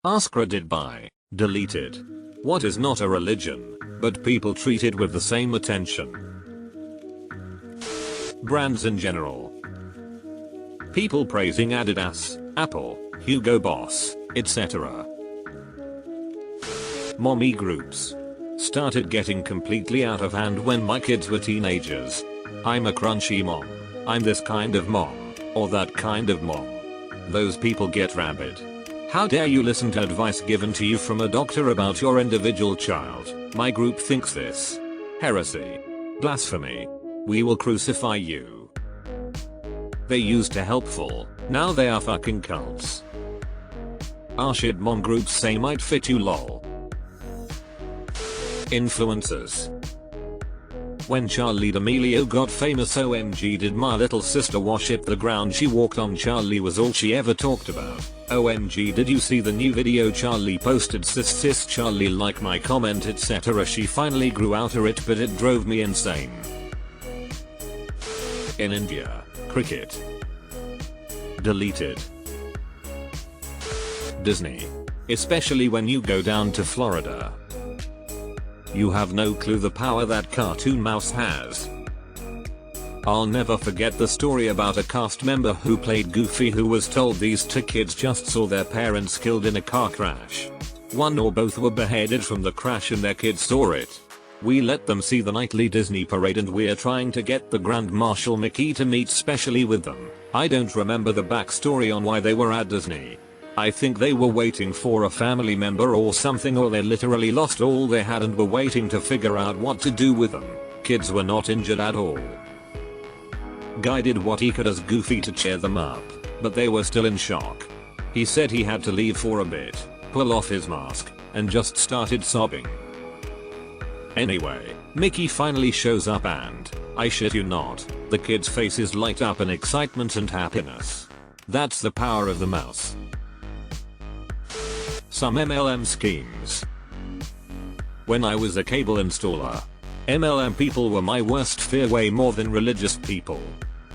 AskReddit by deleted. What is not a religion, but people treat it with the same attention. Brands in general. People praising Adidas, Apple, Hugo Boss, etc. Mommy groups. Started getting completely out of hand when my kids were teenagers. I'm a crunchy mom. I'm this kind of mom, or that kind of mom. Those people get rabid. How dare you listen to advice given to you from a doctor about your individual child? My group thinks this. Heresy. Blasphemy. We will crucify you. They used to helpful, now they are fucking cults. Our shit mom groups say might fit you lol. Influencers. When Charli D'Amelio got famous, OMG did my little sister worship the ground she walked on. Charli was all she ever talked about. OMG, did you see the new video Charli posted? Sis Charli, like my comment etc. She finally grew out of it, but it drove me insane. In India, cricket. Deleted. Disney. Especially when you go down to Florida. You have no clue the power that cartoon mouse has. I'll never forget the story about a cast member who played Goofy who was told these two kids just saw their parents killed in a car crash. One or both were beheaded from the crash and their kids saw it. We let them see the nightly Disney parade and we're trying to get the Grand Marshal Mickey to meet specially with them. I don't remember the backstory on why they were at Disney. I think they were waiting for a family member or something, or they literally lost all they had and were waiting to figure out what to do with them. Kids were not injured at all. Guy did what he could as Goofy to cheer them up, but they were still in shock. He said he had to leave for a bit, pull off his mask, and just started sobbing. Anyway, Mickey finally shows up and, I shit you not, the kids' faces light up in excitement and happiness. That's the power of the mouse. Some MLM schemes. When I was a cable installer, MLM people were my worst fear, way more than religious people.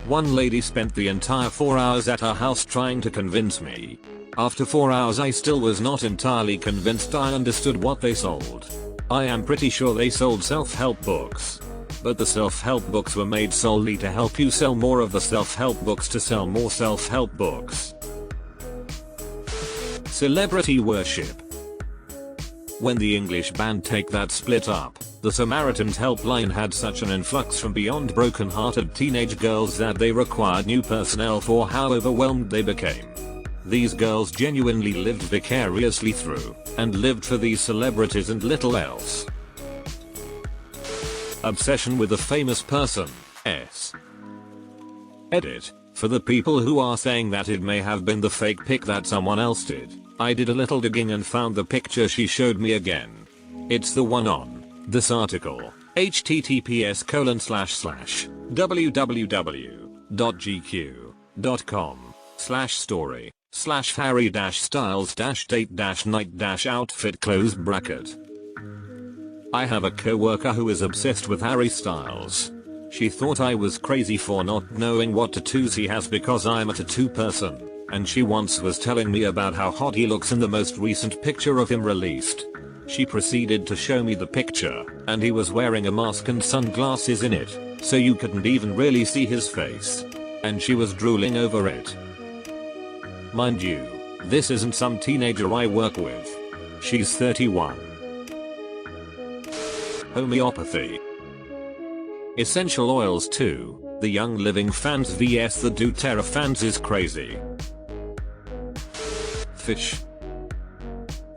One lady spent the entire 4 hours at her house trying to convince me. After 4 hours I still was not entirely convinced I understood what they sold. I am pretty sure they sold self-help books. But the self-help books were made solely to help you sell more of the self-help books to sell more self-help books. Celebrity worship. When the English band Take That split up, the Samaritans helpline had such an influx from beyond broken-hearted teenage girls that they required new personnel for how overwhelmed they became. These girls genuinely lived vicariously through, and lived for these celebrities and little else. Obsession with a famous person. Edit. For the people who are saying that it may have been the fake pic that someone else did, I did a little digging and found the picture she showed me again. It's the one on this article. https://www.gq.com/harry-styles-date-night-outfit. I have a co-worker who is obsessed with Harry Styles. She thought I was crazy for not knowing what tattoos he has because I'm a tattoo person, and she once was telling me about how hot he looks in the most recent picture of him released. She proceeded to show me the picture, and he was wearing a mask and sunglasses in it, so you couldn't even really see his face. And she was drooling over it. Mind you, this isn't some teenager I work with. She's 31. Homeopathy. Essential oils too. The Young Living fans vs the doTERRA fans is crazy. Fish.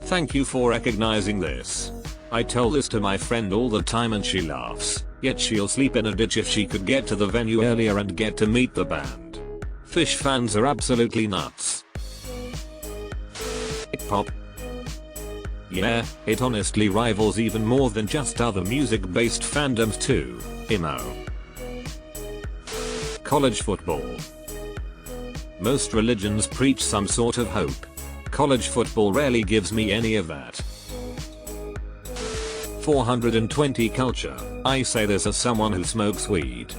Thank you for recognizing this. I tell this to my friend all the time and she laughs, yet she'll sleep in a ditch if she could get to the venue earlier and get to meet the band. Fish fans are absolutely nuts. Hip-hop. Yeah, it honestly rivals even more than just other music-based fandoms too. Emo. College football. Most religions preach some sort of hope. College football rarely gives me any of that. 420 culture. I say this as someone who smokes weed.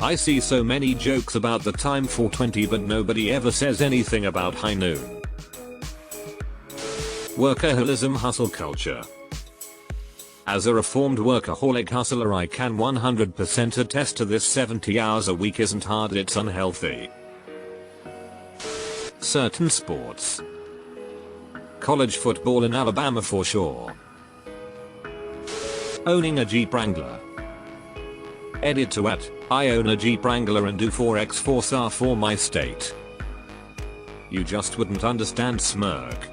I see so many jokes about the time 420 but nobody ever says anything about high noon. Workaholism hustle culture. As a reformed workaholic hustler, I can 100% attest to this. 70 hours a week isn't hard, it's unhealthy. Certain sports. College football in Alabama for sure. Owning a Jeep Wrangler. Edit to at, I own a Jeep Wrangler and do 4x4 for my state. You just wouldn't understand. Smirk.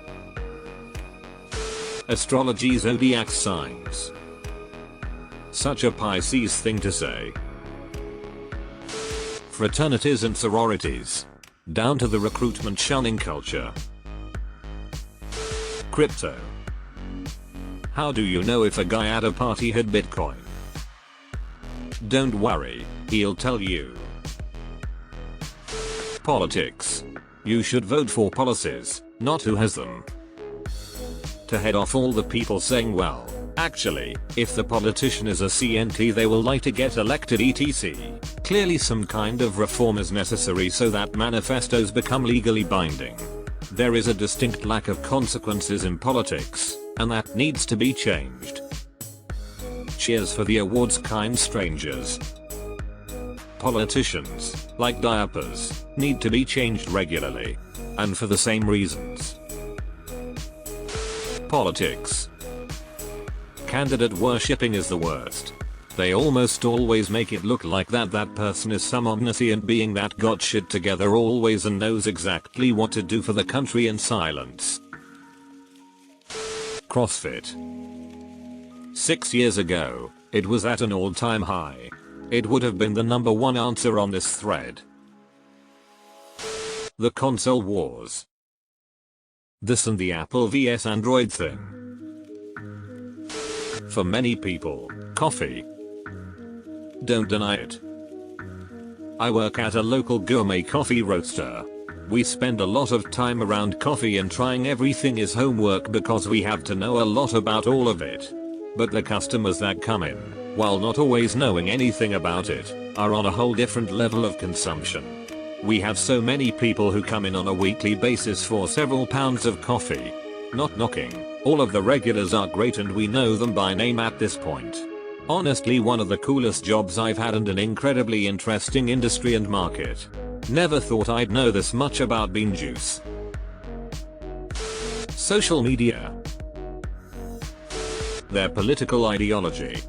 Astrology, zodiac signs. Such a Pisces thing to say. Fraternities and sororities. Down to the recruitment shunning culture. Crypto. How do you know if a guy at a party had Bitcoin? Don't worry, he'll tell you. Politics. You should vote for policies, not who has them. To head off all the people saying, well, actually, if the politician is a CNT they will like to get elected etc. Clearly some kind of reform is necessary so that manifestos become legally binding. There is a distinct lack of consequences in politics, and that needs to be changed. Cheers for the awards, kind strangers. Politicians, like diapers, need to be changed regularly. And for the same reasons. Politics. Candidate worshipping is the worst. They almost always make it look like that person is some omniscient being that got shit together always and knows exactly what to do for the country in silence. CrossFit. 6 years ago, it was at an all-time high. It would have been the #1 answer on this thread. The console wars. This and the Apple vs Android thing. For many people, coffee. Don't deny it. I work at a local gourmet coffee roaster. We spend a lot of time around coffee and trying everything is homework because we have to know a lot about all of it. But the customers that come in, while not always knowing anything about it, are on a whole different level of consumption. We have so many people who come in on a weekly basis for several pounds of coffee. Not knocking, all of the regulars are great and we know them by name at this point. Honestly, one of the coolest jobs I've had and an incredibly interesting industry and market. Never thought I'd know this much about bean juice. Social media. Their political ideology.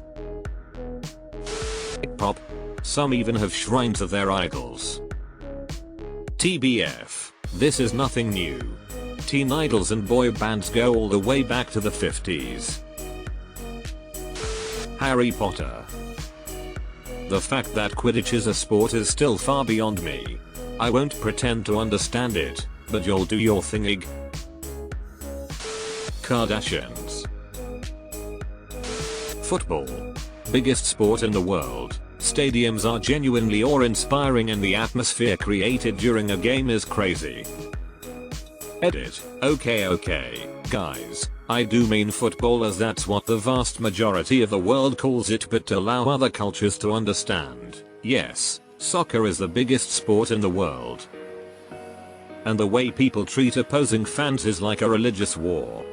Pop. Some even have shrines of their idols. TBF, this is nothing new. Teen idols and boy bands go all the way back to the 50s. Harry Potter. The fact that Quidditch is a sport is still far beyond me. I won't pretend to understand it, but you'll do your thing. Kardashians. Football. Biggest sport in the world. Stadiums are genuinely awe-inspiring and the atmosphere created during a game is crazy. Edit. Okay, guys, I do mean football as that's what the vast majority of the world calls it, but to allow other cultures to understand, yes, soccer is the biggest sport in the world. And the way people treat opposing fans is like a religious war.